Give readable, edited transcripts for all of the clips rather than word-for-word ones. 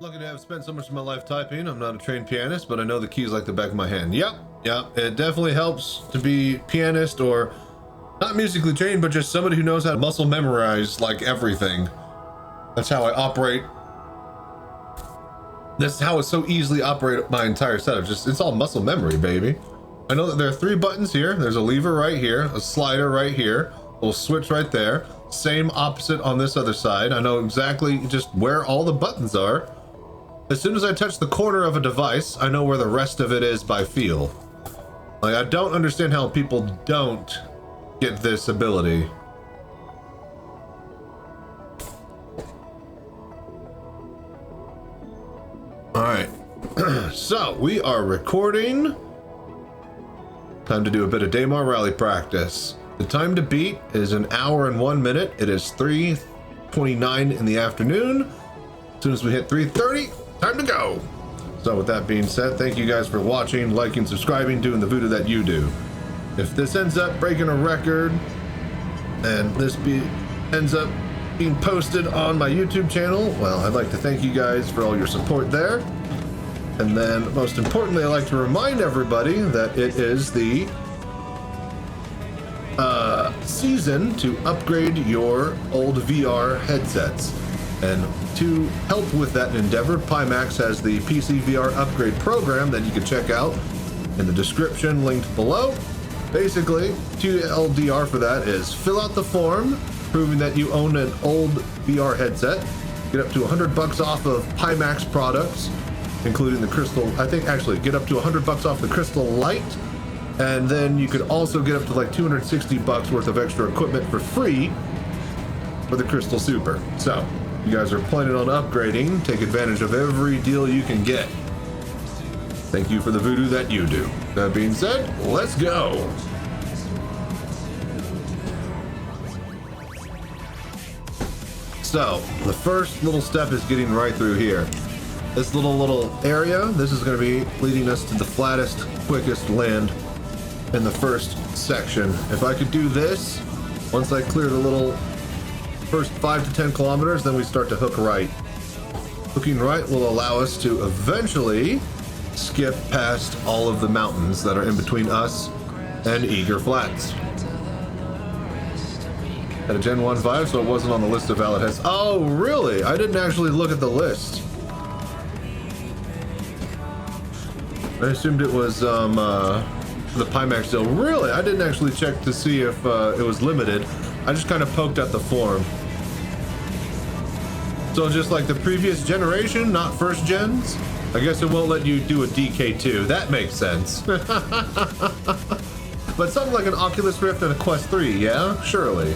Lucky to have spent so much of my life typing. I'm not a trained pianist, but I know the keys like the back of my hand. Yep, it definitely helps to be pianist or not musically trained, but just somebody who knows how to muscle memorize like everything. That's how I operate. This is how it's so easily operate my entire setup. It's all muscle memory, baby. I know that there are 3 buttons here. There's a lever right here, a slider right here, a little switch right there. Same opposite on this other side. I know exactly just where all the buttons are. As soon as I touch the corner of a device, I know where the rest of it is by feel. Like, I don't understand how people don't get this ability. All right, so we are recording. Time to do a bit of Daymar rally practice. The time to beat is 1 hour and 1 minute. It is 3:29 in the afternoon. As soon as we hit 3:30, time to go. So with that being said, thank you guys for watching, liking, subscribing, doing the voodoo that you do. If this ends up breaking a record and this ends up being posted on my YouTube channel, well, I'd like to thank you guys for all your support there. And then most importantly, I'd like to remind everybody that it is the season to upgrade your old VR headsets. And to help with that endeavor, Pimax has the PCVR upgrade program that you can check out in the description linked below. Basically, TLDR for that is fill out the form proving that you own an old VR headset, get up to $100 off of Pimax products, including the Crystal. I think actually get up to $100 off the Crystal Light, and then you could also get up to like $260 worth of extra equipment for free for the Crystal Super. So you guys are planning on upgrading, take advantage of every deal you can get. Thank you for the voodoo that you do. That being said, let's go. So the first little step is getting right through here. This little area, this is going to be leading us to the flattest, quickest land in the first section. If I could do this, once I clear the little first 5 to 10 kilometers, then we start to hook right. Hooking right will allow us to eventually skip past all of the mountains that are in between us and Eager Flats. Had a Gen 1 vibe, so it wasn't on the list of valid heads. Oh, really? I didn't actually look at the list. I assumed it was the Pimax deal. Really? I didn't actually check to see if it was limited. I just kind of poked at the form. So just like the previous generation, not first gens, I guess it won't let you do a DK2. That makes sense. But something like an Oculus Rift and a Quest 3, yeah? Surely.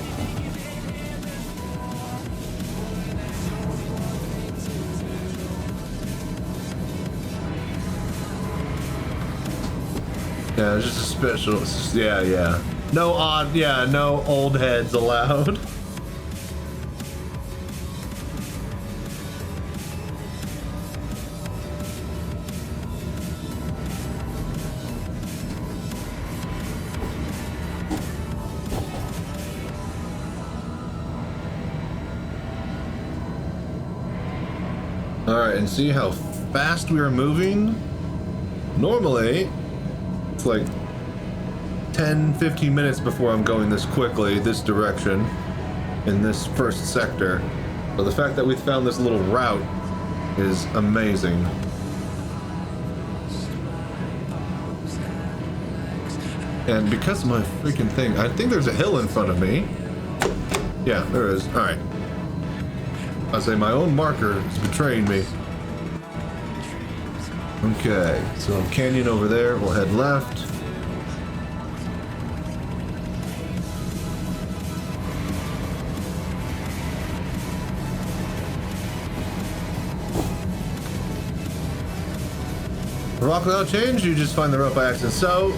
Yeah, it's just a special, yeah. No odd, yeah, no old heads allowed. All right, and see how fast we are moving? Normally, it's like 10-15 minutes before I'm going this quickly, this direction, in this first sector. So the fact that we found this little route is amazing. And because of my freaking thing, I think there's a hill in front of me. Yeah, there is. All right. I say my own marker is betraying me. Okay, so canyon over there, we'll head left. Rock without change, you just find the route by accident. So,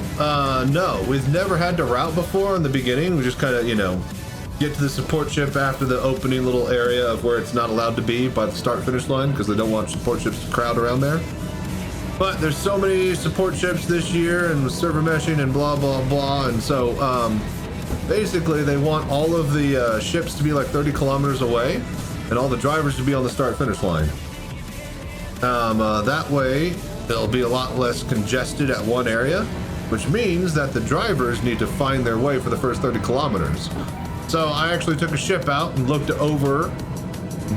no, we've never had to route before in the beginning. We just kind of, you know, get to the support ship after the opening little area of where it's not allowed to be by the start-finish line because they don't want support ships to crowd around there. But there's so many support ships this year and with server meshing and blah, blah, blah. And so basically they want all of the ships to be like 30 kilometers away and all the drivers to be on the start-finish line. That way, it'll be a lot less congested at one area, which means that the drivers need to find their way for the first 30 kilometers. So I actually took a ship out and looked over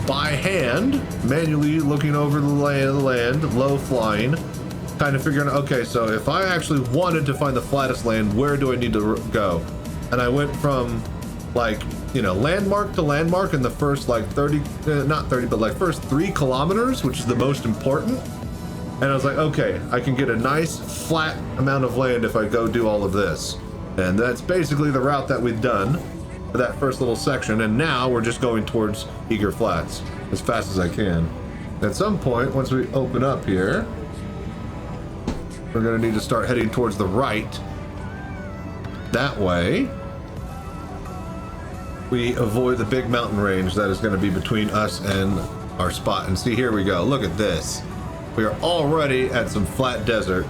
by hand, manually looking over the land, low flying, kind of figuring, okay, so if I actually wanted to find the flattest land, where do I need to go? And I went from, like, you know, landmark to landmark in the first, like, 30, not 30, but like first 3 kilometers, which is the most important. And I was like, okay, I can get a nice flat amount of land if I go do all of this. And that's basically the route that we've done for that first little section. And now we're just going towards Eager Flats as fast as I can. At some point, once we open up here, we're gonna need to start heading towards the right. That way, we avoid the big mountain range that is gonna be between us and our spot. And see, here we go, look at this. We are already at some flat desert.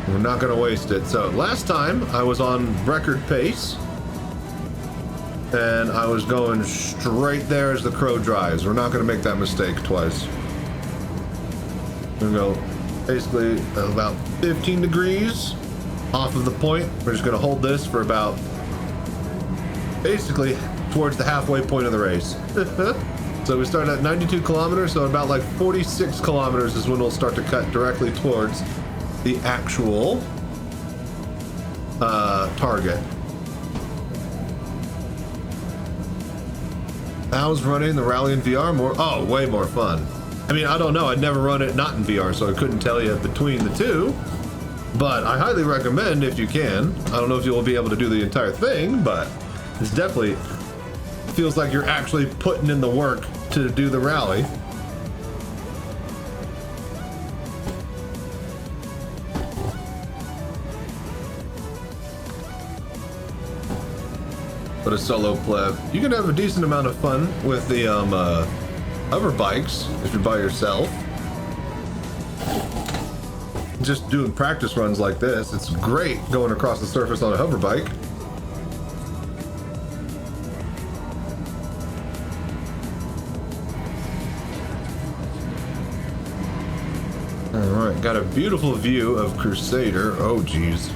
We're not gonna waste it. So last time I was on record pace and I was going straight there as the crow drives. We're not gonna make that mistake twice. We're gonna go basically about 15 degrees off of the point. We're just gonna hold this for about basically towards the halfway point of the race. So we start at 92 kilometers, so about like 46 kilometers is when we'll start to cut directly towards the actual target. How's running the rally in VR more? Oh, way more fun. I mean, I don't know, I'd never run it not in VR, so I couldn't tell you between the two, but I highly recommend if you can. I don't know if you'll be able to do the entire thing, but it's definitely feels like you're actually putting in the work to do the rally. But a solo pleb, you can have a decent amount of fun with the hover bikes if you're by yourself. Just doing practice runs like this, it's great going across the surface on a hover bike. Alright, got a beautiful view of Crusader. Oh geez.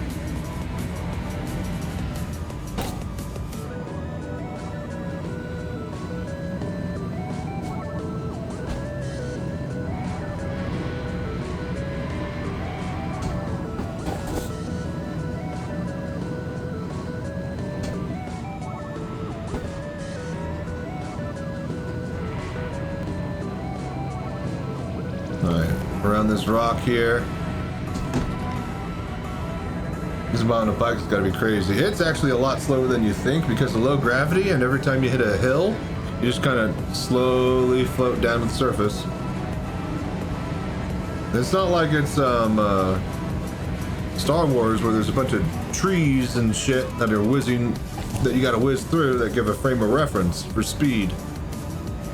This rock here. This amount of bikes has got to be crazy. It's actually a lot slower than you think because of low gravity, and every time you hit a hill, you just kind of slowly float down to the surface. It's not like it's Star Wars where there's a bunch of trees and shit that are whizzing, that you got to whiz through, that give a frame of reference for speed.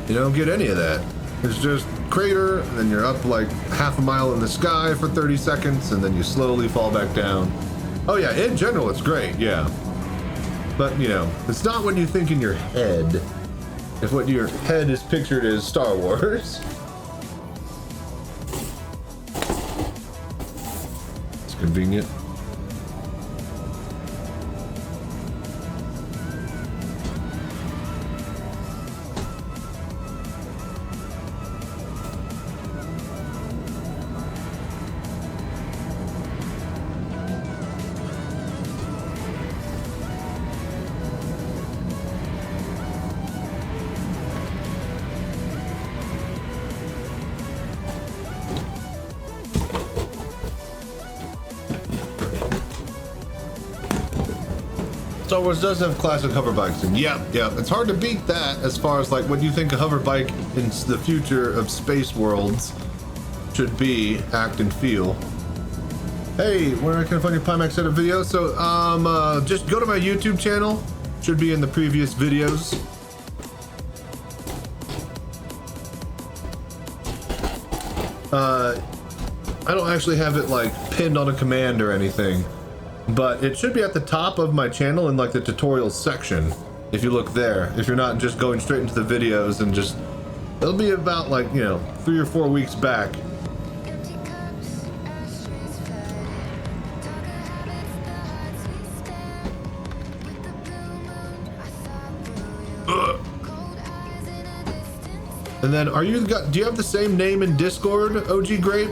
You don't get any of that. It's just crater, and then you're up like half a mile in the sky for 30 seconds, and then you slowly fall back down. Oh yeah, in general it's great, yeah. But you know, it's not what you think in your head. If what your head is pictured as Star Wars. It's convenient. Star Wars does have classic hover bikes, and yeah, it's hard to beat that as far as like what you think a hover bike in the future of space worlds should be, act and feel. Hey, where can I find your Pimax edit video? So just go to my YouTube channel, should be in the previous videos. I don't actually have it like pinned on a command or anything, but it should be at the top of my channel in like the tutorials section. If you look there, if you're not just going straight into the videos and just, it'll be about like, you know, 3 or 4 weeks back. And then, do you have the same name in Discord, OG Grape?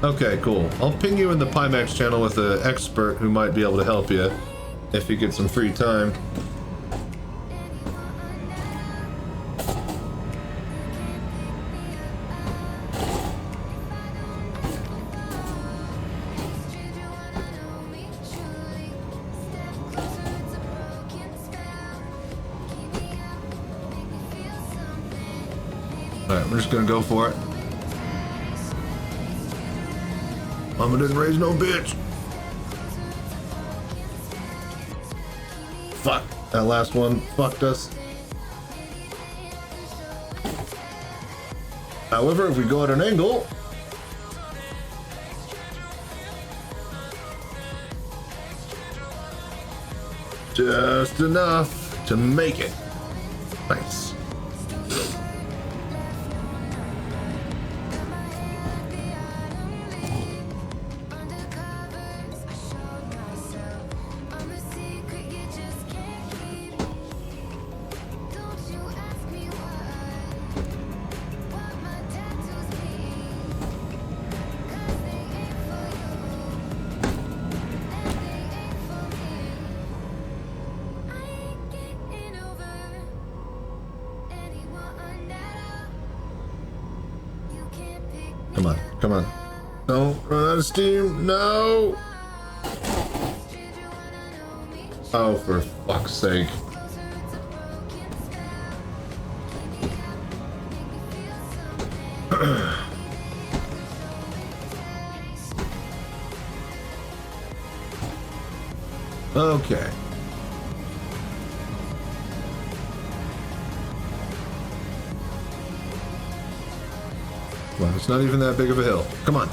Okay, cool. I'll ping you in the Pimax channel with an expert who might be able to help you if you get some free time. Alright, we're just gonna go for it. Mama didn't raise no bitch. Fuck, that last one fucked us. However, if we go at an angle, just enough to make it. Nice. Come on, come on. No, run out of steam, no! Oh, for fuck's sake. Okay. Well, it's not even that big of a hill. Come on.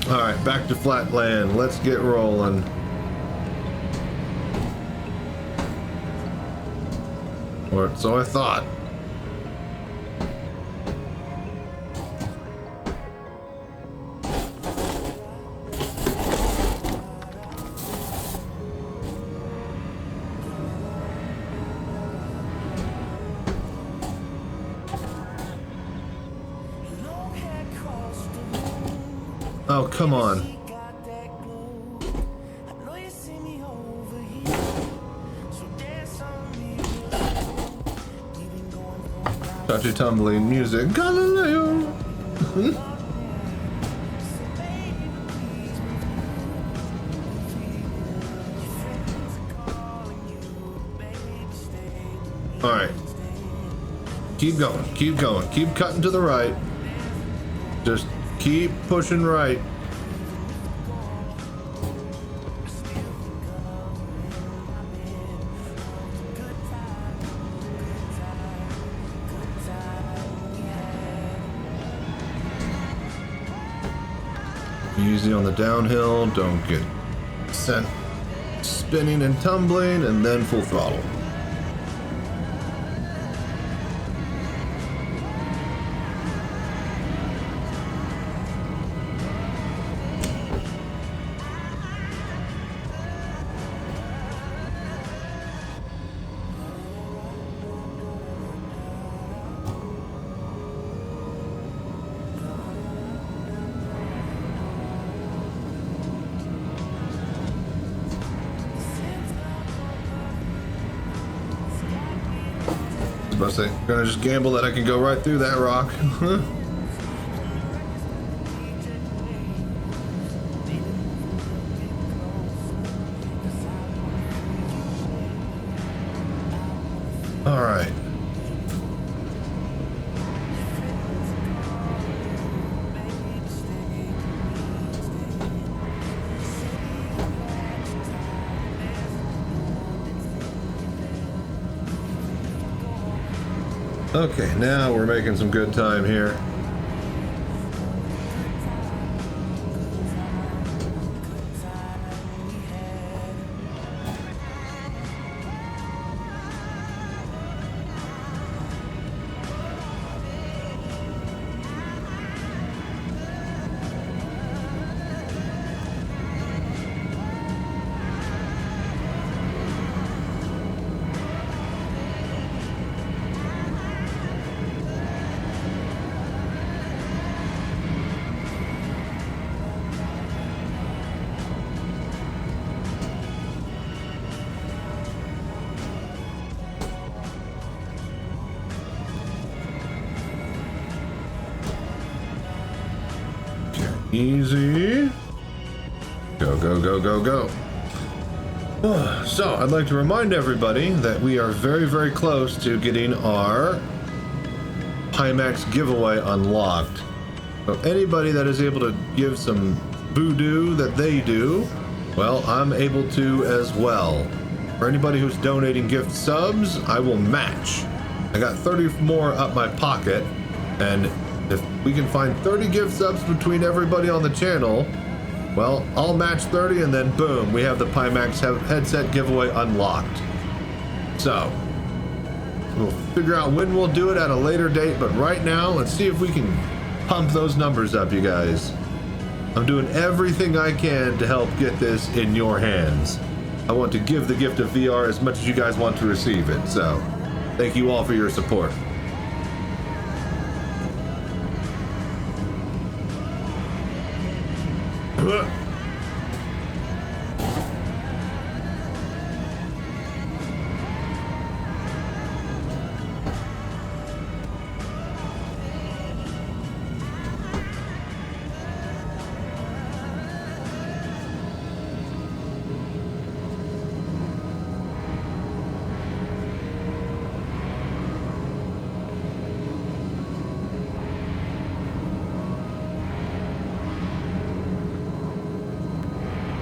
All right, back to flat land. Let's get rolling. Or so I thought. Oh, come on. Chachi tumbling music. Galileo. All right. Keep going. Keep going. Keep cutting to the right. Just keep pushing right. Easy on the downhill, don't get sent spinning and tumbling, and then full throttle. I was gonna just gamble that I can go right through that rock. All right. Okay, now we're making some good time here. Easy. Go, go, go, go, go. So, I'd like to remind everybody that we are very, very close to getting our Pimax giveaway unlocked. So, anybody that is able to give some Voodoo that they do, well, I'm able to as well. For anybody who's donating gift subs, I will match. I got 30 more up my pocket, and if we can find 30 gift subs between everybody on the channel, well, I'll match 30 and then boom, we have the Pimax headset giveaway unlocked. So, we'll figure out when we'll do it at a later date, but right now, let's see if we can pump those numbers up, you guys. I'm doing everything I can to help get this in your hands. I want to give the gift of VR as much as you guys want to receive it, so thank you all for your support.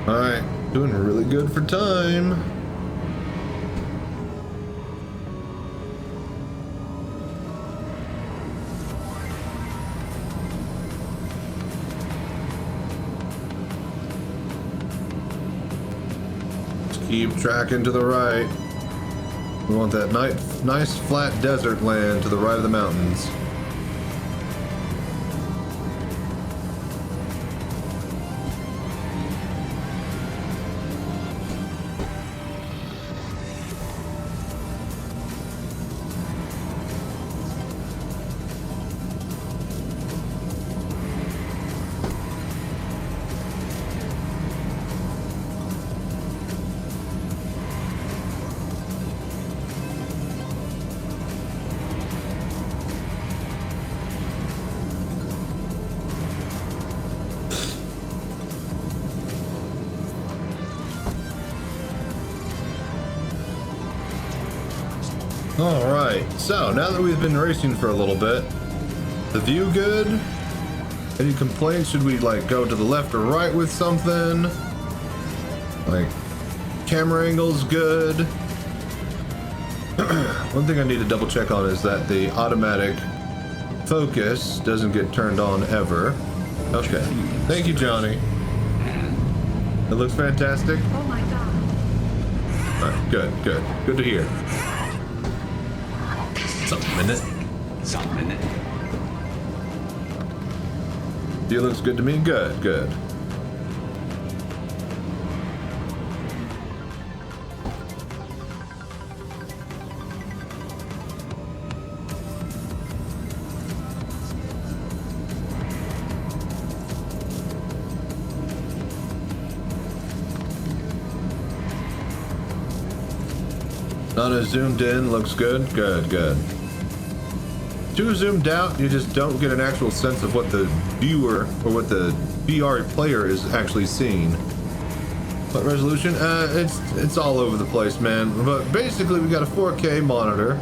Alright, doing really good for time. Just keep tracking to the right. We want that nice flat desert land to the right of the mountains. Alright, so now that we've been racing for a little bit, the view good? Any complaints? Should we like go to the left or right with something? Like, camera angle's good. One thing I need to double check on is that the automatic focus doesn't get turned on ever. Okay, thank you, Johnny. It looks fantastic. Oh my god. Alright, good. Good to hear. Something in it. View looks good to me. Good. Not as zoomed in, looks good. Good. Too zoomed out, you just don't get an actual sense of what the viewer or what the VR player is actually seeing. What resolution? It's all over the place, man. But basically, we got a 4K monitor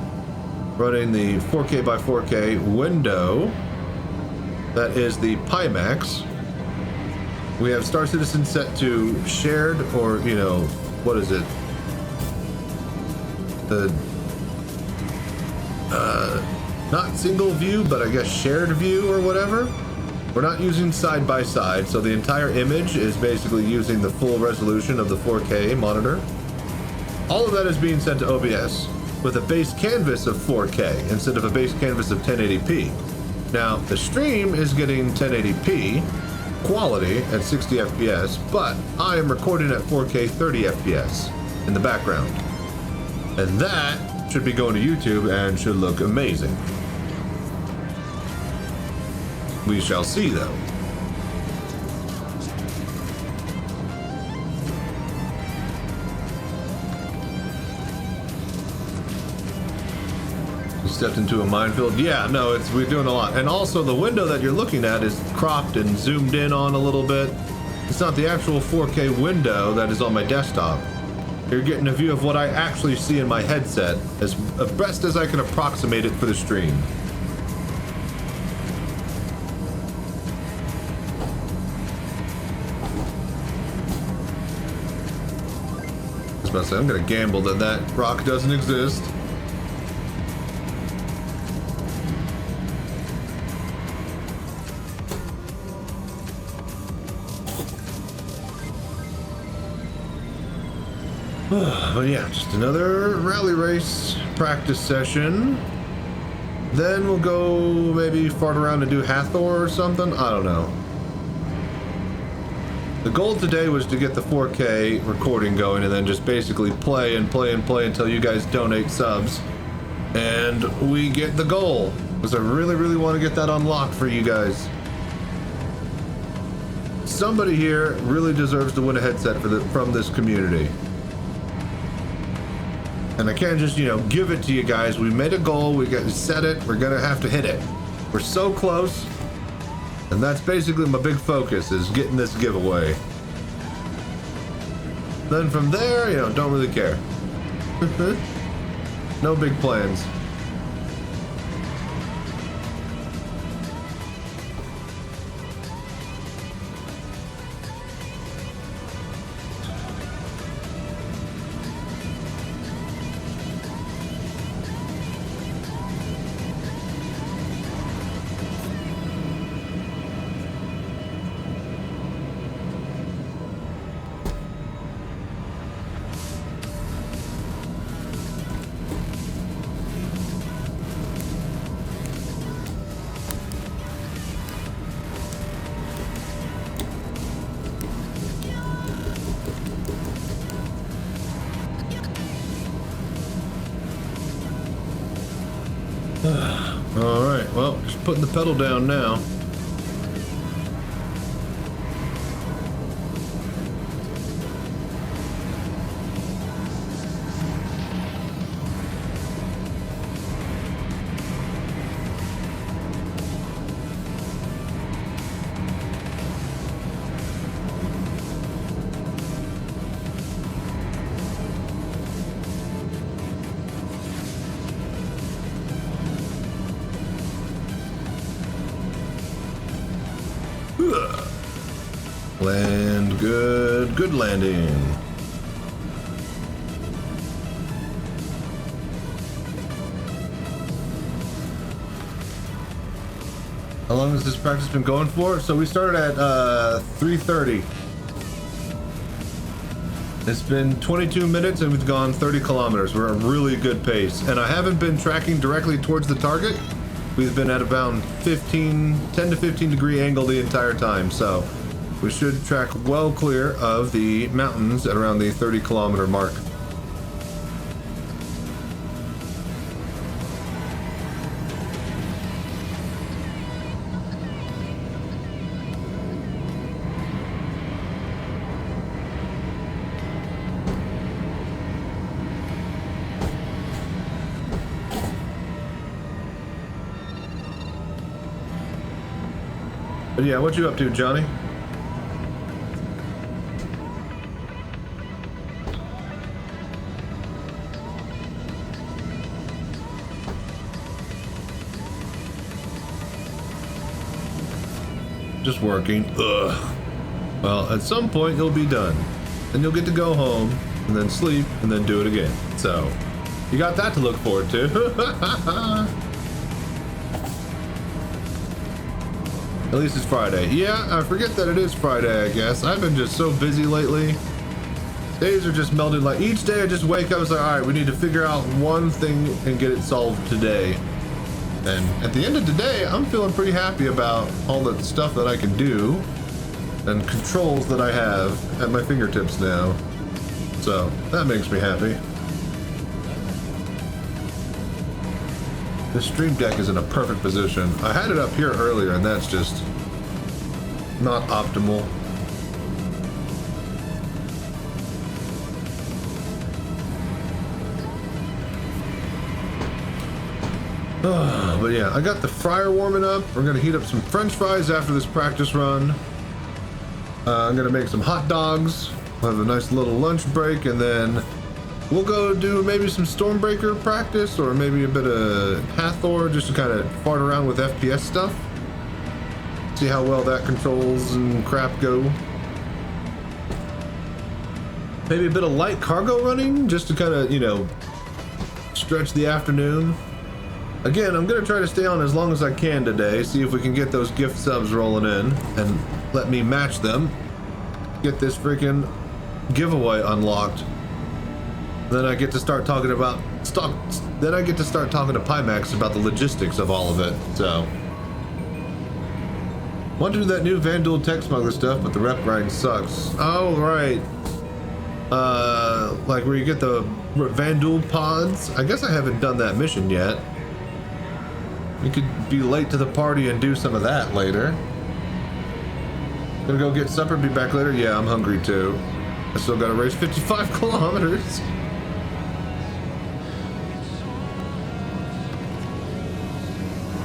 running the 4K by 4K window. That is the Pimax. We have Star Citizen set to shared, or what is it? not single view, but I guess shared view or whatever. We're not using side by side, so the entire image is basically using the full resolution of the 4K monitor. All of that is being sent to OBS with a base canvas of 4K instead of a base canvas of 1080p. Now, the stream is getting 1080p quality at 60 FPS, but I am recording at 4K 30 FPS in the background. And that should be going to YouTube and should look amazing. We shall see, though. You stepped into a minefield? Yeah, no, we're doing a lot. And also, the window that you're looking at is cropped and zoomed in on a little bit. It's not the actual 4K window that is on my desktop. You're getting a view of what I actually see in my headset, as best as I can approximate it for the stream. I'm gonna gamble that that rock doesn't exist. But yeah, just another rally race practice session. Then we'll go maybe fart around and do Hathor or something. I don't know. The goal today was to get the 4K recording going and then just basically play and play and play until you guys donate subs. And we get the goal. Because I really, really want to get that unlocked for you guys. Somebody here really deserves to win a headset from this community. And I can't just, give it to you guys. We made a goal, we got to set it, we're gonna have to hit it. We're so close. And that's basically my big focus, is getting this giveaway. Then from there, don't really care. No big plans. Alright, well, just putting the pedal down now. Land good, good landing. How long has this practice been going for? So we started at 3:30. It's been 22 minutes and we've gone 30 kilometers. We're at a really good pace. And I haven't been tracking directly towards the target. We've been at about 10 to 15 degree angle the entire time. So we should track well clear of the mountains at around the 30 kilometer mark. But yeah, what you up to, Johnny? Just working. Ugh. Well, at some point you'll be done. And you'll get to go home, and then sleep, and then do it again. So, you got that to look forward to. At least it's Friday. Yeah, I forget that it is Friday, I guess. I've been just so busy lately. Days are just melded. Like each day I just wake up and say, all right, we need to figure out one thing and get it solved today. And at the end of the day, I'm feeling pretty happy about all the stuff that I can do and controls that I have at my fingertips now. So that makes me happy. This stream deck is in a perfect position. I had it up here earlier and that's just not optimal. But yeah, I got the fryer warming up. We're gonna heat up some French fries after this practice run. I'm gonna make some hot dogs. We'll have a nice little lunch break, and then we'll go do maybe some Stormbreaker practice, or maybe a bit of Hathor, just to kind of fart around with FPS stuff. See how well that controls and crap go. Maybe a bit of light cargo running, just to kind of, you know, stretch the afternoon. Again, I'm gonna try to stay on as long as I can today, see if we can get those gift subs rolling in, and let me match them. Get this freaking giveaway unlocked. Then I get to start talking about stock. Then I get to start talking to Pimax about the logistics of all of it. So, want to do that new Vandal tech smuggler stuff, but the rep grind sucks. Oh right. Like where you get the Vandal pods. I guess I haven't done that mission yet. We could be late to the party and do some of that later. Gonna go get supper, be back later? Yeah, I'm hungry too. I still gotta race 55 kilometers.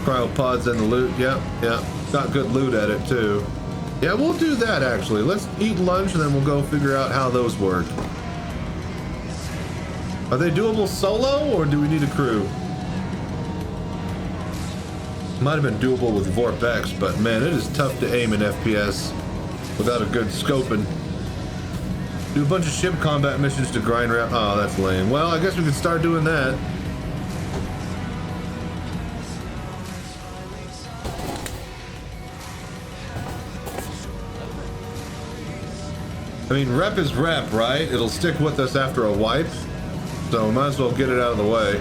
Cryopods and the loot, yeah. Got good loot at it too. Yeah, we'll do that actually. Let's eat lunch and then we'll go figure out how those work. Are they doable solo or do we need a crew? Might have been doable with Vorp X, but man, it is tough to aim in FPS without a good scoping. Do a bunch of ship combat missions to grind around. Oh, that's lame. Well, I guess we could start doing that. I mean, rep is rep, right? It'll stick with us after a wipe, so we might as well get it out of the way.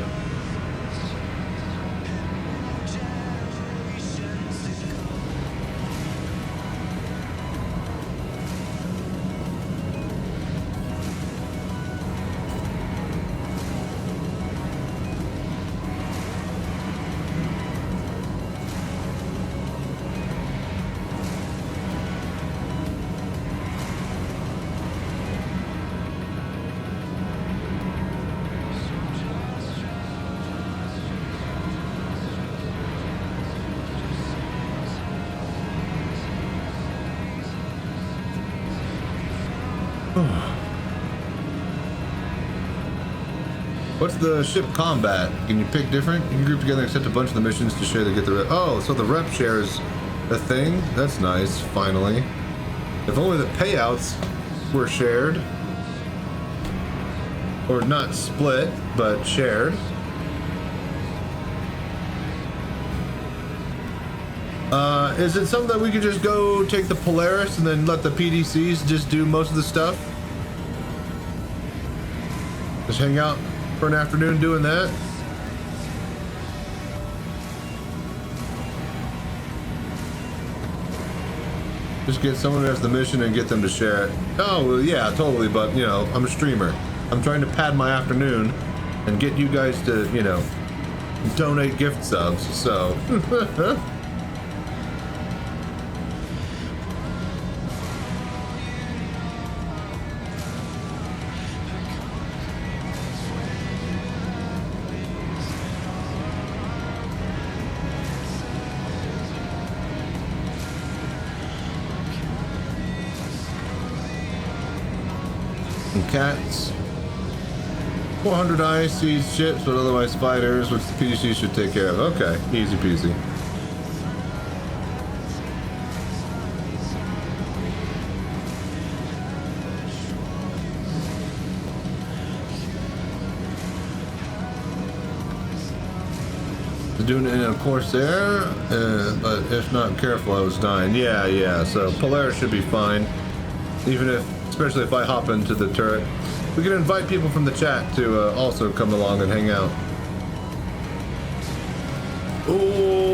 What's the ship combat? Can you pick different? You can group together and accept a bunch of the missions to share to get the rep. Oh, so the rep shares a thing? That's nice, finally. If only the payouts were shared. Or not split, but shared. Is it something that we could just go take the Polaris and then let the PDCs just do most of the stuff? Just hang out for an afternoon doing that? Just get someone who has the mission and get them to share it. Oh, well, yeah, totally, but, you know, I'm a streamer. I'm trying to pad my afternoon and get you guys to, you know, donate gift subs, so... Cats, 400 IC ships, but otherwise fighters, which the PDC should take care of. Okay, easy peasy. Doing it in a Corsair, but if not careful, I was dying. Yeah. So Polaris should be fine, even if, especially if I hop into the turret. We can invite people from the chat to also come along and hang out. Oh.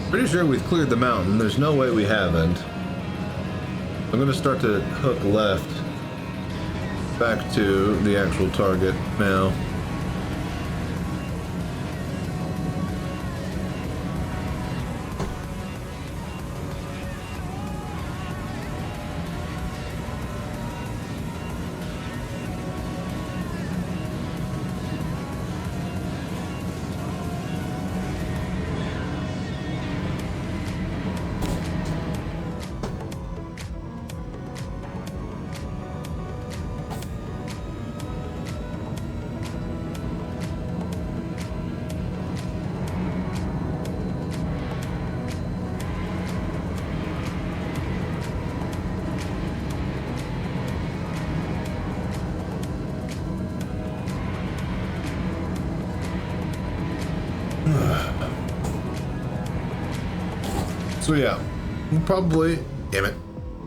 Pretty sure we've cleared the mountain. There's no way we haven't. I'm gonna start to hook left back to the actual target now. So yeah, we'll probably, damn it,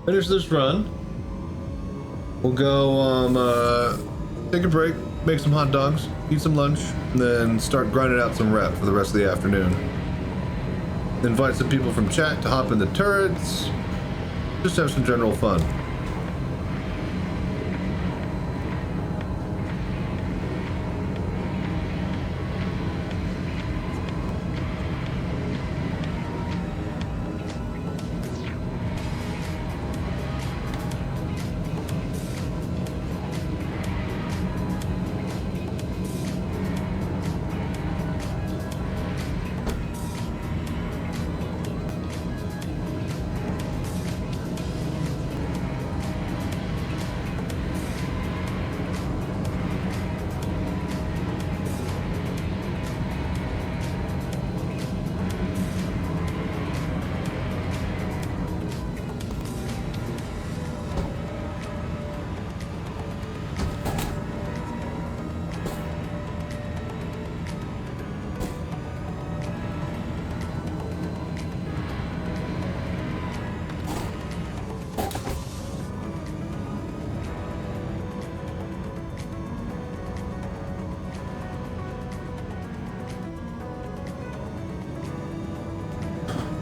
finish this run. We'll go take a break, make some hot dogs, eat some lunch, and then start grinding out some rep for the rest of the afternoon. Invite some people from chat to hop in the turrets. Just have some general fun.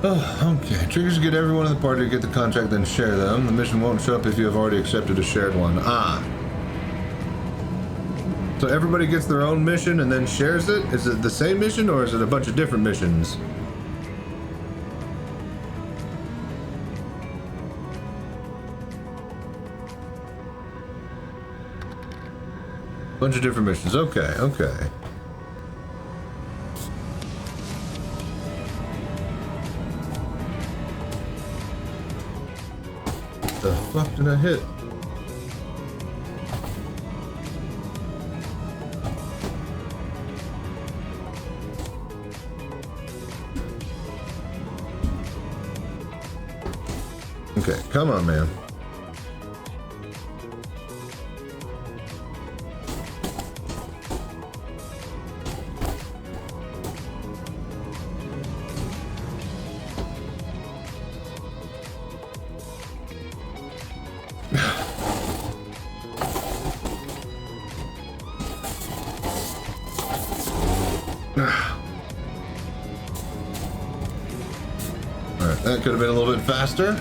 Oh, okay. Triggers to get everyone in the party to get the contract, then share them. The mission won't show up if you have already accepted a shared one. Ah. So everybody gets their own mission and then shares it? Is it the same mission or is it a bunch of different missions? Bunch of different missions. Okay, okay. The fuck did I hit? Okay, come on, man. Alright, that could have been a little bit faster.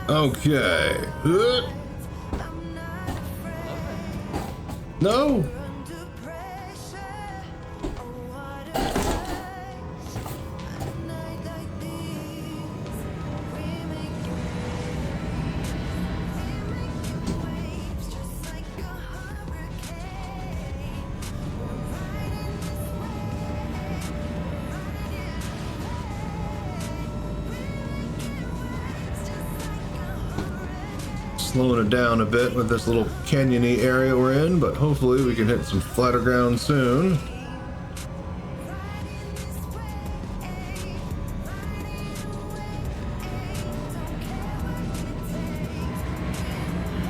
Okay. No. Slowing it down a bit with this little canyony area we're in, but hopefully we can hit some flatter ground soon.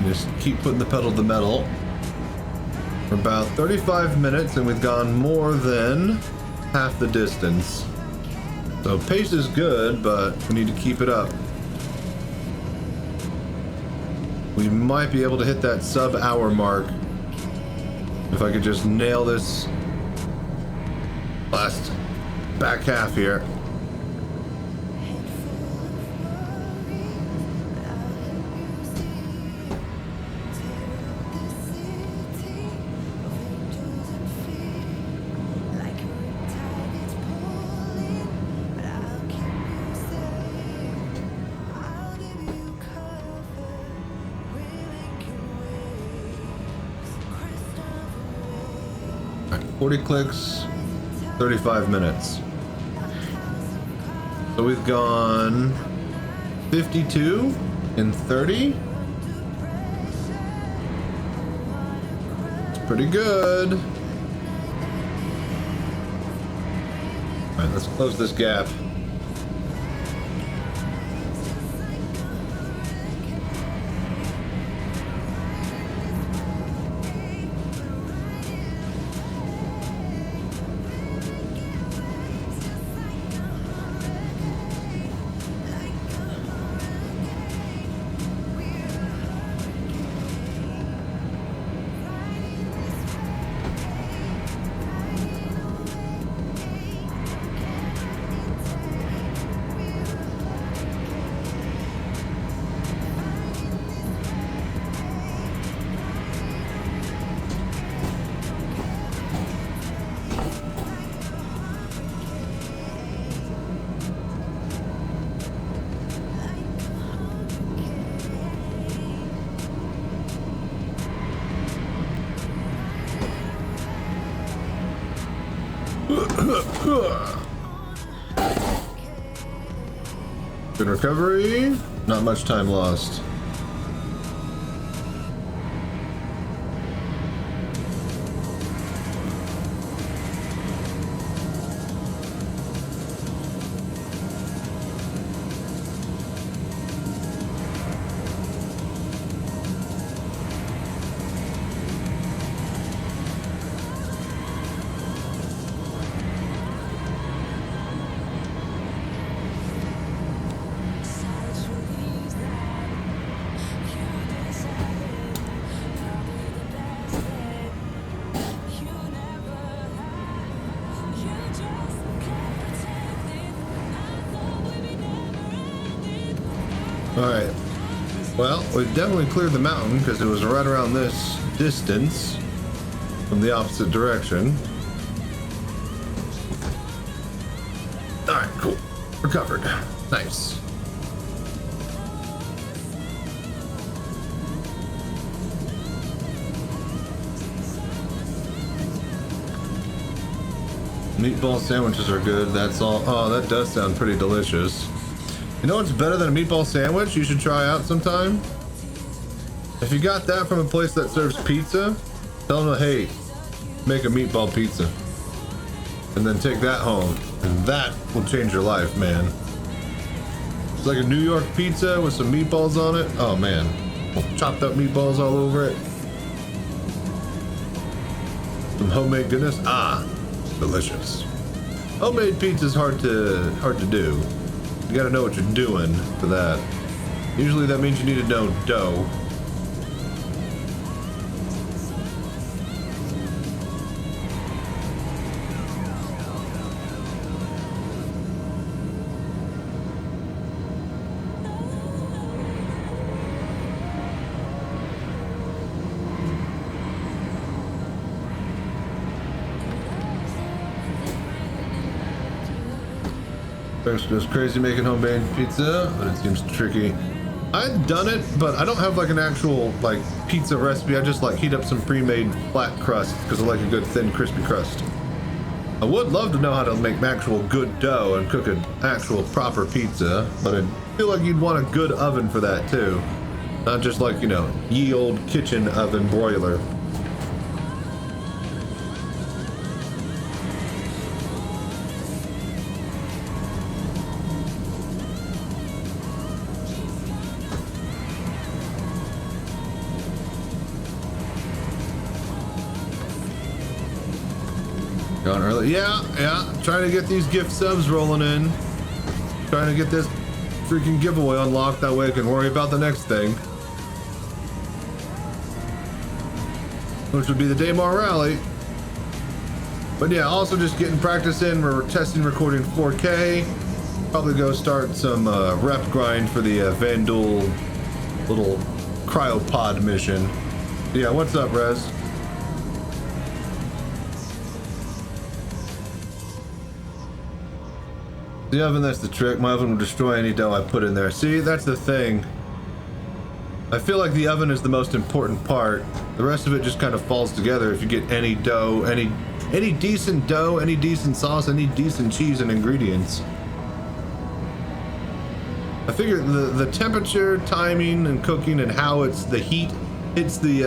Just keep putting the pedal to the metal. For about 35 minutes and we've gone more than half the distance. So pace is good, but we need to keep it up. We might be able to hit that sub-hour mark if I could just nail this last back half here. All right, 40 clicks, 35 minutes. So we've gone 52 in 30. It's pretty good. All right, let's close this gap. Good recovery, not much time lost. Alright, well, we've definitely cleared the mountain because it was right around this distance from the opposite direction. Alright, cool. Recovered. Nice. Meatball sandwiches are good, that's all. Oh, that does sound pretty delicious. You know what's better than a meatball sandwich you should try out sometime? If you got that from a place that serves pizza, tell them, hey, make a meatball pizza. And then take that home. And that will change your life, man. It's like a New York pizza with some meatballs on it. Oh, man. Chopped up meatballs all over it. Some homemade goodness. Ah, delicious. Homemade pizza's hard to do. You gotta know what you're doing for that. Usually that means you need to know dough. Rex goes crazy making homemade pizza, but it seems tricky. I've done it, but I don't have like an actual like pizza recipe. I just like heat up some pre-made flat crust because I like a good thin crispy crust. I would love to know how to make actual good dough and cook an actual proper pizza, but I feel like you'd want a good oven for that too. Not just like, you know, ye old kitchen oven broiler. Gone early. Yeah. Trying to get these gift subs rolling in. Trying to get this freaking giveaway unlocked. That way I can worry about the next thing. Which would be the Daymar rally. But yeah, also just getting practice in. We're testing recording 4K. Probably go start some rep grind for the Vandal little cryopod mission. Yeah, what's up, Rez? The oven, that's the trick. My oven will destroy any dough I put in there. See, that's the thing. I feel like the oven is the most important part. The rest of it just kind of falls together if you get any dough, any decent dough, any decent sauce, any decent cheese and ingredients. I figure the temperature, timing, and cooking, and how it's the heat hits the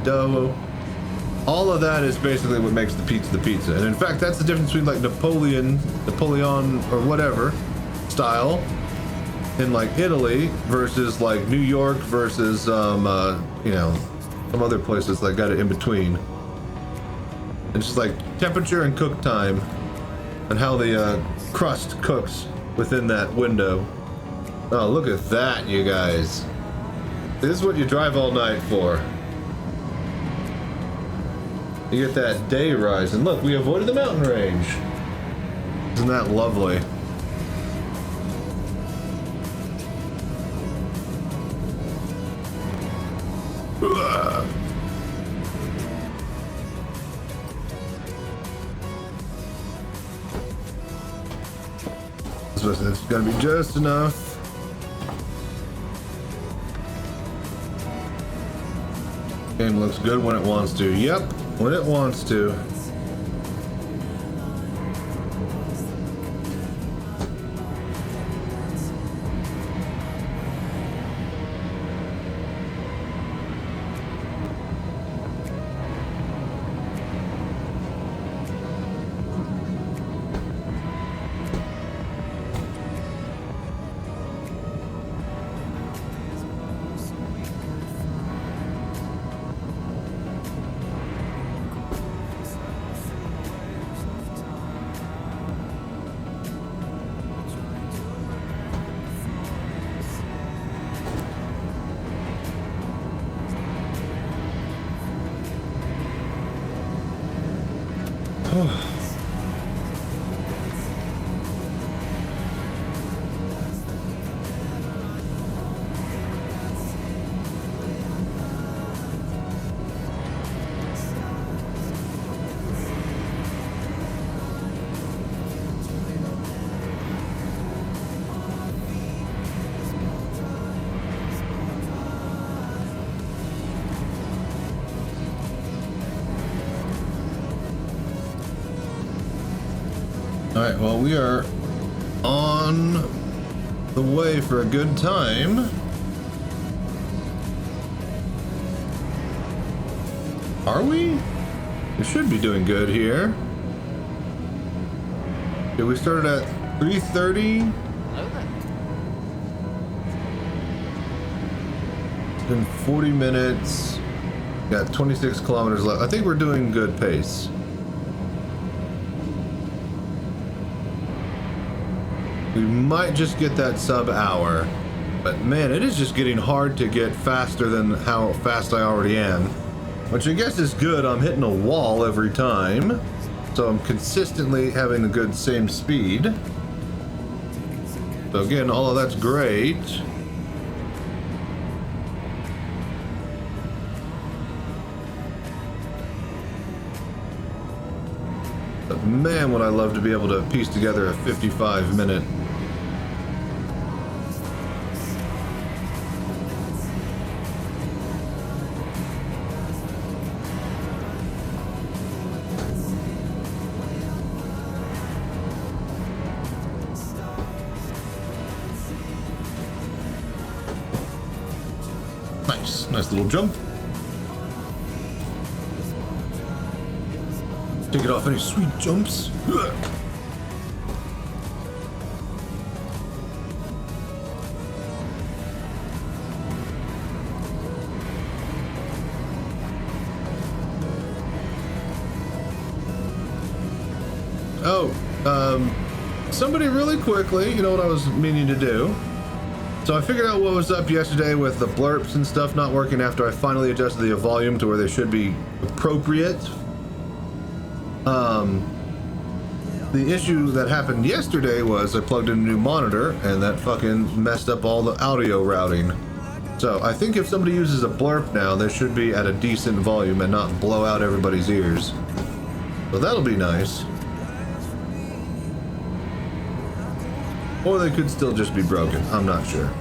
dough. All of that is basically what makes the pizza. And in fact, that's the difference between like Napoleon or whatever style in like Italy versus like New York versus you know, some other places that got it in between. It's just like temperature and cook time and how the crust cooks within that window. Oh, look at that, you guys. This is what you drive all night for. You get that day rise, and look, we avoided the mountain range. Isn't that lovely? It's gonna be just enough. Game looks good when it wants to. Yep. When it wants to. Alright, well, we are on the way for a good time. Are we? We should be doing good here. Okay, we started at 3:30. It's been 40 minutes. Got 26 kilometers left. I think we're doing good pace. We might just get that sub-hour, but man, it is just getting hard to get faster than how fast I already am, which I guess is good. I'm hitting a wall every time, so I'm consistently having a good same speed. So again, all of that's great. But Man, would I love to be able to piece together a 55-minute. Nice little jump. Take it off any sweet jumps. Somebody really quickly, you know what I was meaning to do? So I figured out what was up yesterday with the blurps and stuff not working after I finally adjusted the volume to where they should be appropriate. The issue that happened yesterday was I plugged in a new monitor and that fucking messed up all the audio routing. So I think if somebody uses a blurp now, they should be at a decent volume and not blow out everybody's ears. So that'll be nice. Or they could still just be broken. I'm not sure.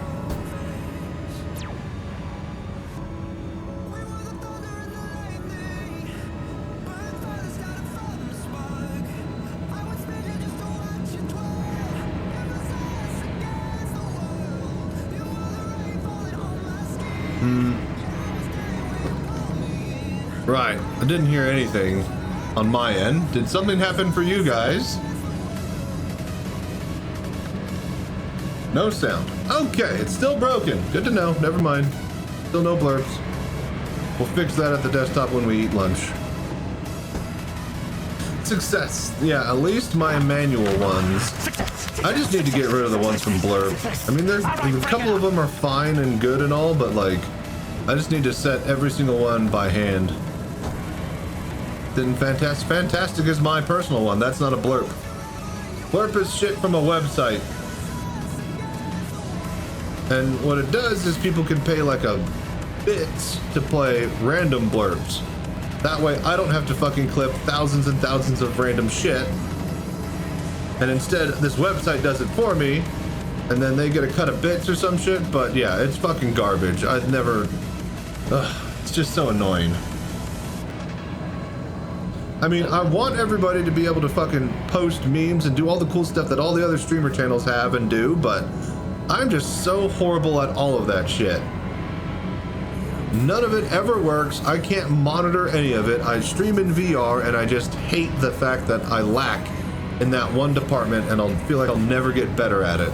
Right. I didn't hear anything on my end. Did something happen for you guys? No sound. Okay, it's still broken. Good to know. Never mind. Still no blurps. We'll fix that at the desktop when we eat lunch. Success. Yeah, at least my manual ones. I just need to get rid of the ones from Blurb. I mean, there's a couple of them are fine and good and all, but like, I just need to set every single one by hand. Then Fantastic is my personal one. That's not a blurb. Blurb is shit from a website. And what it does is people can pay like a bit to play random blurbs. That way I don't have to fucking clip thousands and thousands of random shit. And instead this website does it for me. And then they get a cut of bits or some shit. But yeah, it's fucking garbage. I've never... it's just so annoying. I mean, I want everybody to be able to fucking post memes and do all the cool stuff that all the other streamer channels have and do, but I'm just so horrible at all of that shit. None of it ever works. I can't monitor any of it. I stream in VR and I just hate the fact that I lack in that one department and I'll feel like I'll never get better at it.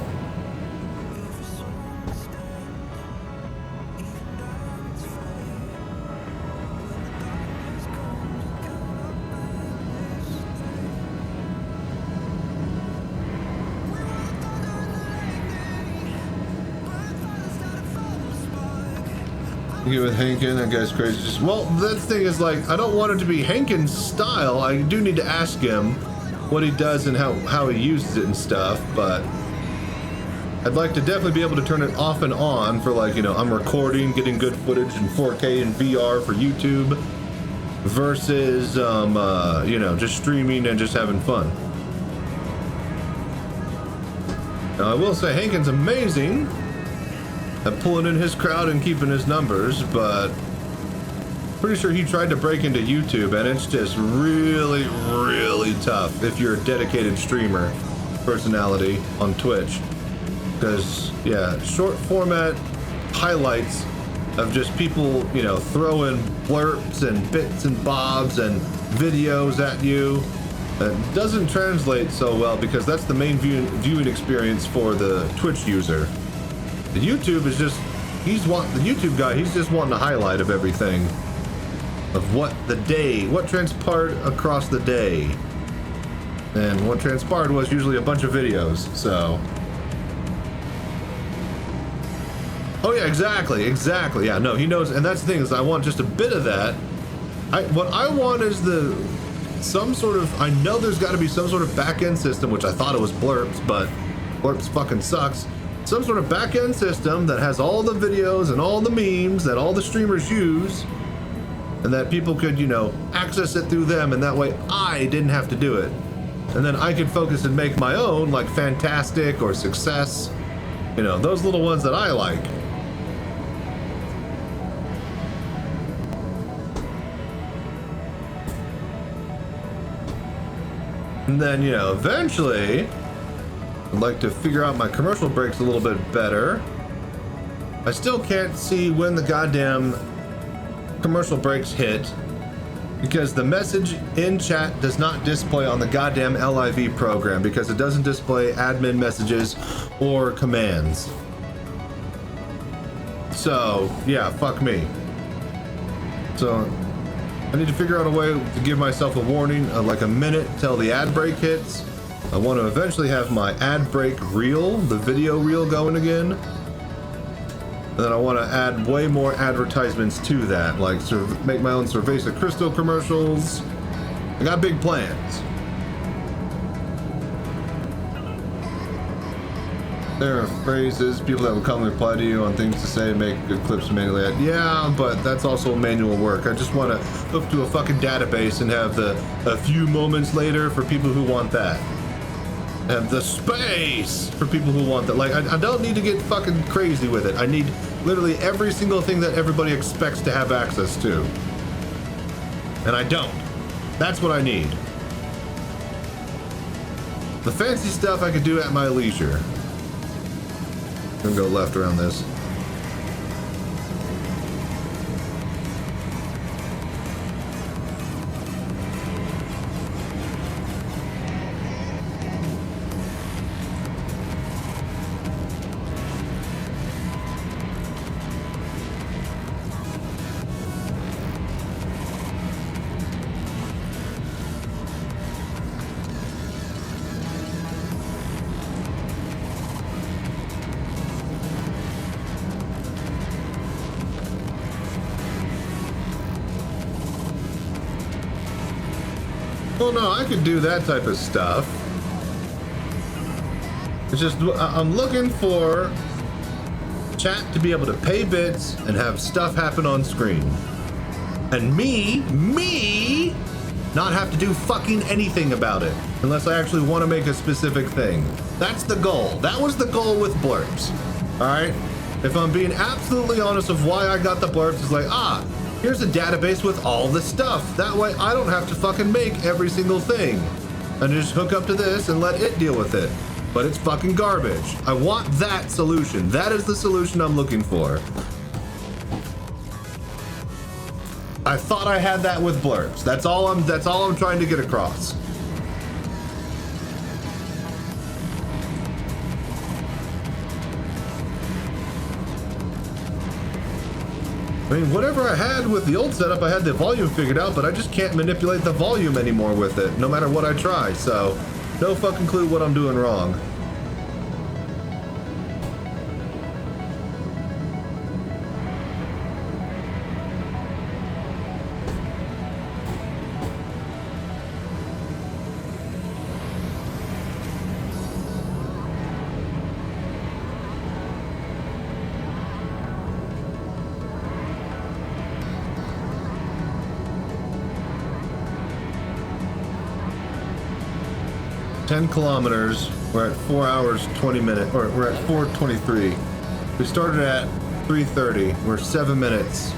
With Hankin, that guy's crazy. Just, well, that thing is like, I don't want it to be Hankin's style. I do need to ask him what he does and how he uses it and stuff, but I'd like to definitely be able to turn it off and on for, like, you know, I'm recording, getting good footage in 4K and VR for YouTube versus, you know, just streaming and just having fun. Now, I will say Hankin's amazing at pulling in his crowd and keeping his numbers, but pretty sure he tried to break into YouTube and it's just really, really tough if you're a dedicated streamer personality on Twitch. Because, yeah, short format highlights of just people, you know, throwing blurps and bits and bobs and videos at you. It doesn't translate so well because that's the main viewing experience for the Twitch user. The YouTube is just, the YouTube guy, he's just wanting a highlight of everything. Of what transpired across the day. And what transpired was usually a bunch of videos, so. Oh yeah, exactly, yeah, no, he knows, and that's the thing is I want just a bit of that. What I want is some sort of, I know there's gotta be some sort of back-end system, which I thought it was Blurps, but Blurps fucking sucks. Some sort of back-end system that has all the videos and all the memes that all the streamers use and that people could, you know, access it through them, and that way I didn't have to do it. And then I can focus and make my own, like Fantastic or Success. You know, those little ones that I like. And then, you know, eventually, I'd like to figure out my commercial breaks a little bit better. I still can't see when the goddamn commercial breaks hit because the message in chat does not display on the goddamn LIV program because it doesn't display admin messages or commands. So, yeah, fuck me. So, I need to figure out a way to give myself a warning of like a minute till the ad break hits. I want to eventually have my ad break reel, the video reel going again. And then I want to add way more advertisements to that, like make my own Cerveza Crystal commercials. I got big plans. There are phrases, people that will come and reply to you on things to say, make good clips manually. Yeah, but that's also manual work. I just want to hook to a fucking database and have a few moments later for people who want that. Have the space for people who want that. Like, I don't need to get fucking crazy with it. I need literally every single thing that everybody expects to have access to. And I don't. That's what I need. The fancy stuff I could do at my leisure. I'm gonna go left around this. Well, no, I could do that type of stuff. It's just, I'm looking for chat to be able to pay bits and have stuff happen on screen. And me, not have to do fucking anything about it unless I actually want to make a specific thing. That's the goal. That was the goal with blurbs. All right? If I'm being absolutely honest of why I got the blurbs, it's like, here's a database with all the stuff. That way I don't have to fucking make every single thing. And just hook up to this and let it deal with it. But it's fucking garbage. I want that solution. That is the solution I'm looking for. I thought I had that with blurbs. That's all I'm trying to get across. I mean, whatever I had with the old setup, I had the volume figured out, but I just can't manipulate the volume anymore with it, no matter what I try, so no fucking clue what I'm doing wrong. Ten kilometers. We're at 4 hours 20 minutes, or we're at 4:23. We started at 3:30. We're 7 minutes.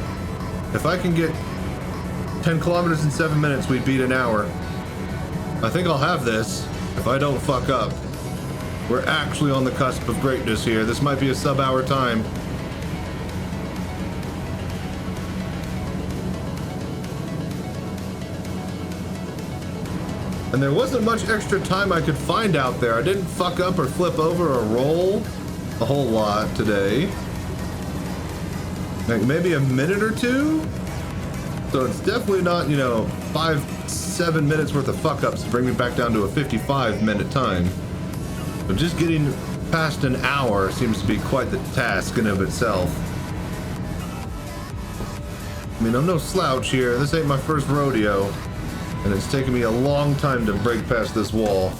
If I can get 10 kilometers in 7 minutes, we beat an hour. I think I'll have this if I don't fuck up. We're actually on the cusp of greatness here. This might be a sub-hour time. And there wasn't much extra time I could find out there. I didn't fuck up or flip over or roll a whole lot today. Like maybe a minute or two? So it's definitely not, 5-7 minutes worth of fuck ups to bring me back down to a 55-minute time. But just getting past an hour seems to be quite the task in of itself. I mean, I'm no slouch here. This ain't my first rodeo. And it's taken me a long time to break past this wall.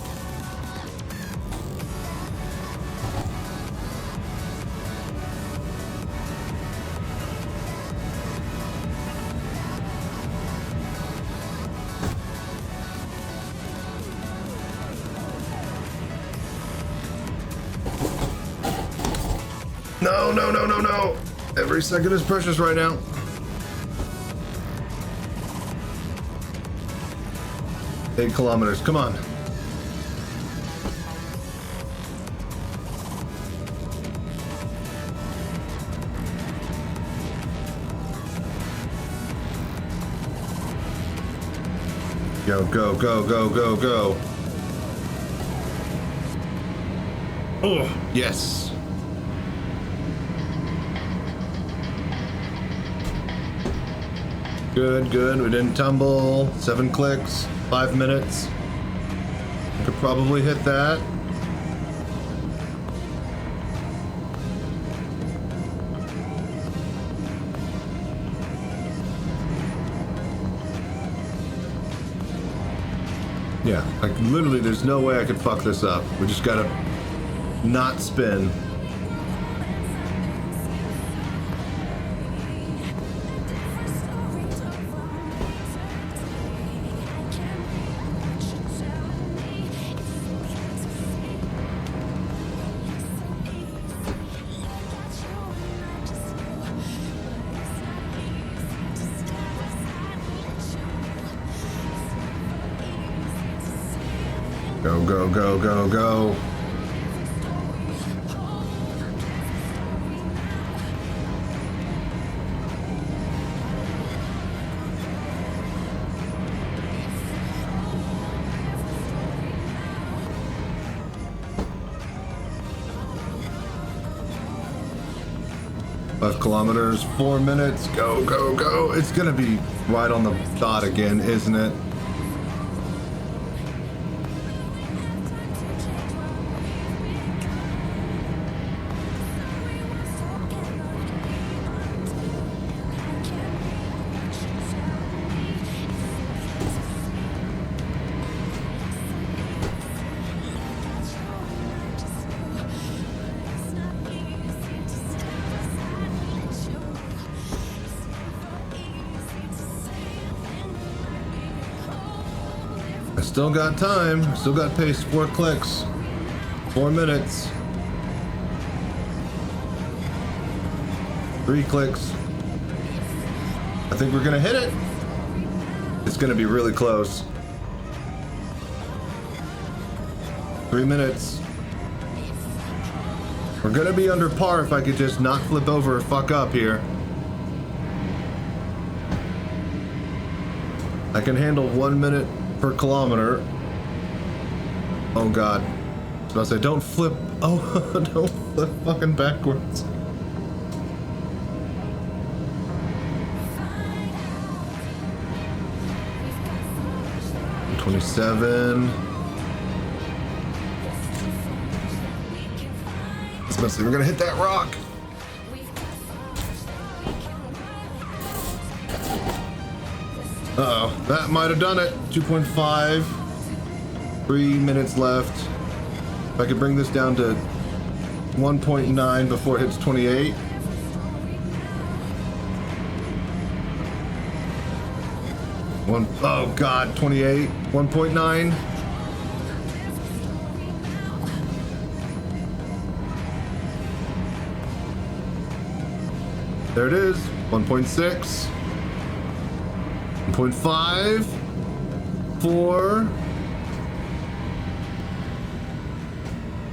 No, no, no, no, no. Every second is precious right now. Eight kilometers, come on. Go, go, go, go, go, go. Oh, yes. Good, good. We didn't tumble. 7 clicks, 5 minutes. I could probably hit that. Yeah, like literally there's no way I could fuck this up. We just gotta not spin. Go, go, go, go, go. Five kilometers, 4 minutes. Go, go, go. It's gonna be right on the dot again, isn't it? Still got time, still got pace, 4 clicks, 4 minutes, 3 clicks. I think we're gonna hit it. It's gonna be really close. 3 minutes. We're gonna be under par if I could just not flip over or fuck up here. I can handle 1 minute per kilometer. Oh god. I was about to say, don't flip. Oh, don't flip fucking backwards. $27. Especially, we're gonna hit that rock. Uh-oh, that might have done it. 2.5. 3 minutes left. If I could bring this down to 1.9 before it hits 28. Oh god, 28. 1.9. There it is. 1.6. 1.5, 4.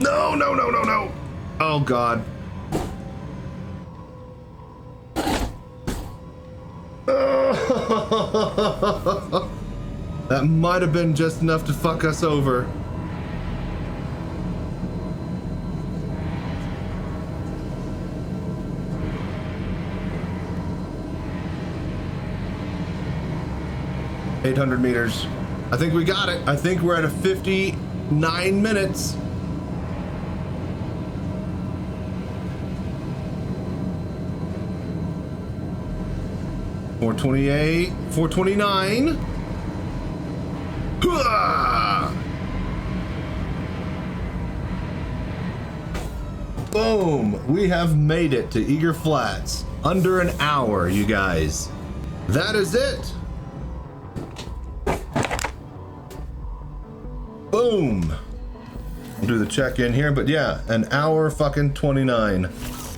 No, no, no, no, no. Oh, God. That might have been just enough to fuck us over. $800 meters. I think we got it. I think we're at a 59 minutes. $428, $429. Boom! We have made it to Eager Flats. Under an hour, you guys. That is it. Boom. I'll do the check-in here, but yeah, an hour fucking 29.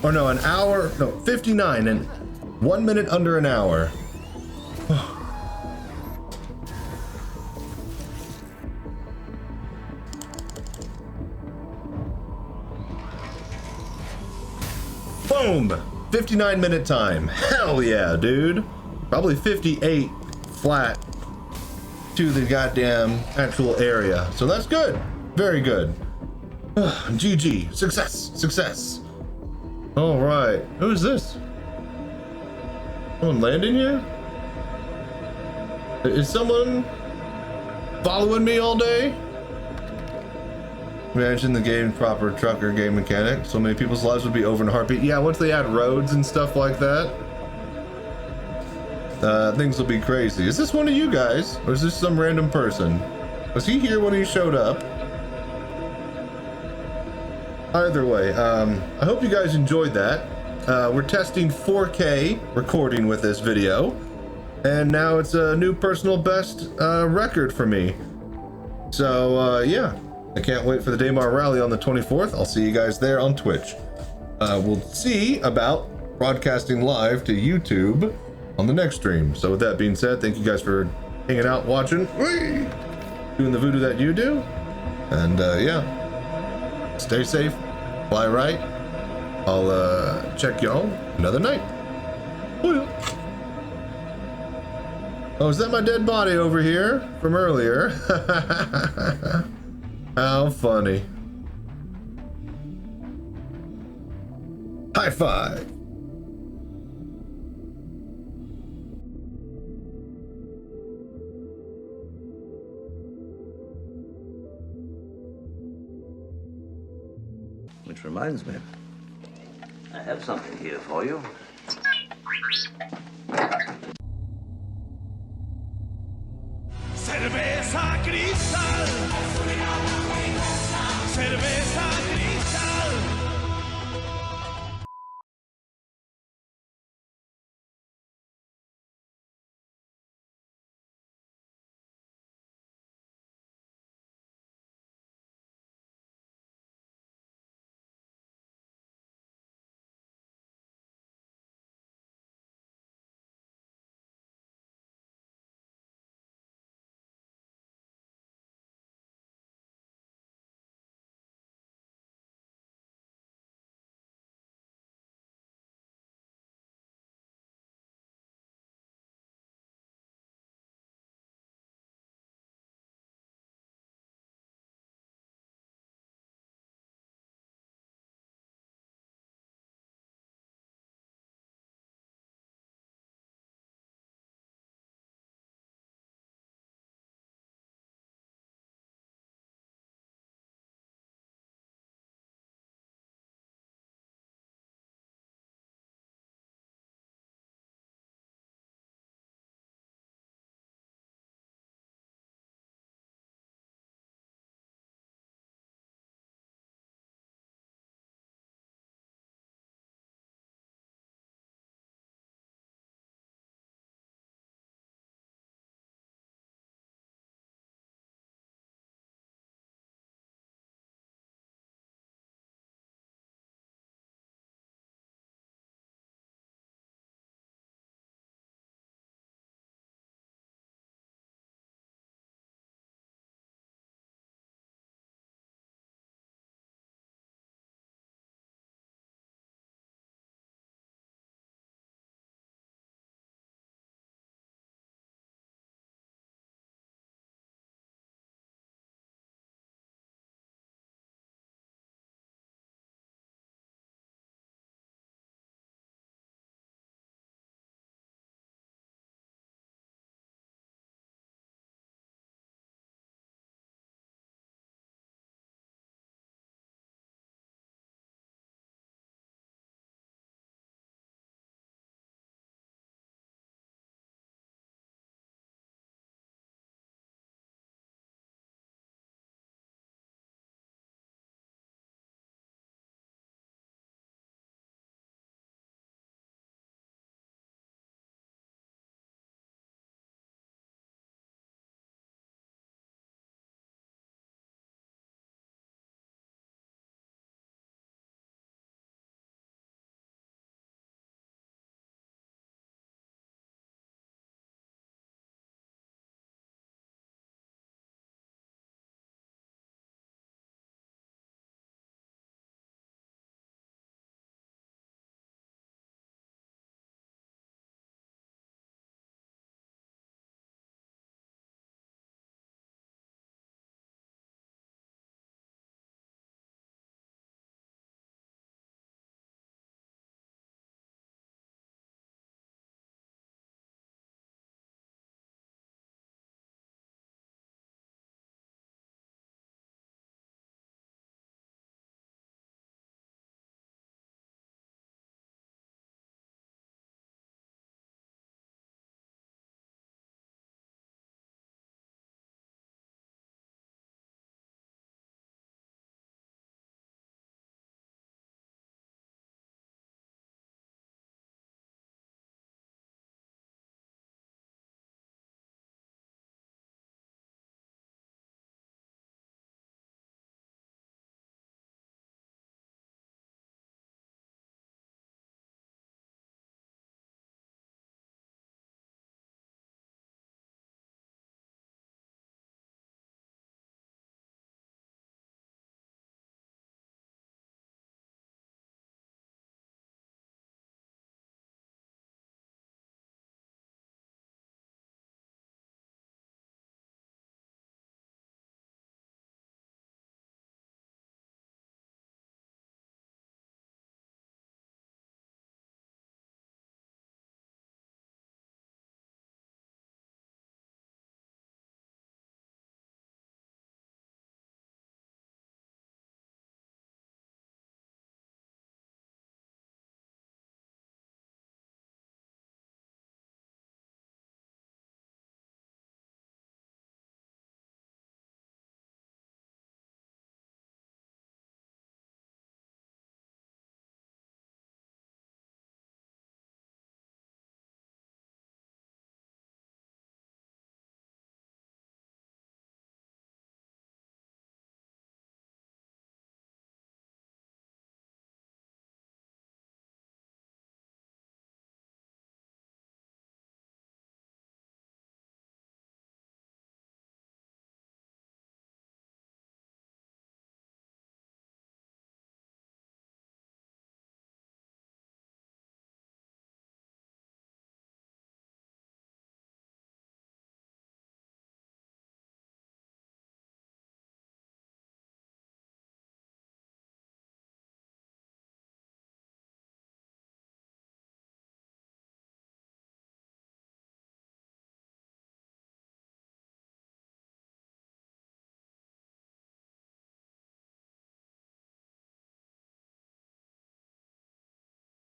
Or no, an hour, no, 59 and 1 minute under an hour. Boom! 59-minute time. Hell yeah, dude. Probably 58 flat to the goddamn actual area. So that's good. Very good. GG. Success. Success. All right. Who is this? Someone landing here? Is someone following me all day? Imagine the game proper trucker game mechanic. So many people's lives would be over in a heartbeat. Yeah, once they add roads and stuff like that, things will be crazy. Is this one of you guys? Or is this some random person? Was he here when he showed up? Either way, I hope you guys enjoyed that. We're testing 4K recording with this video. And now it's a new personal best record for me. So, yeah. I can't wait for the Daymar rally on the 24th. I'll see you guys there on Twitch. We'll see about broadcasting live to YouTube on the next stream. So with that being said, thank you guys for hanging out, watching, doing the voodoo that you do. And yeah, stay safe, fly right. I'll check y'all another night. Oh, is that my dead body over here from earlier? How funny. High five. Which reminds me, I have something here for you.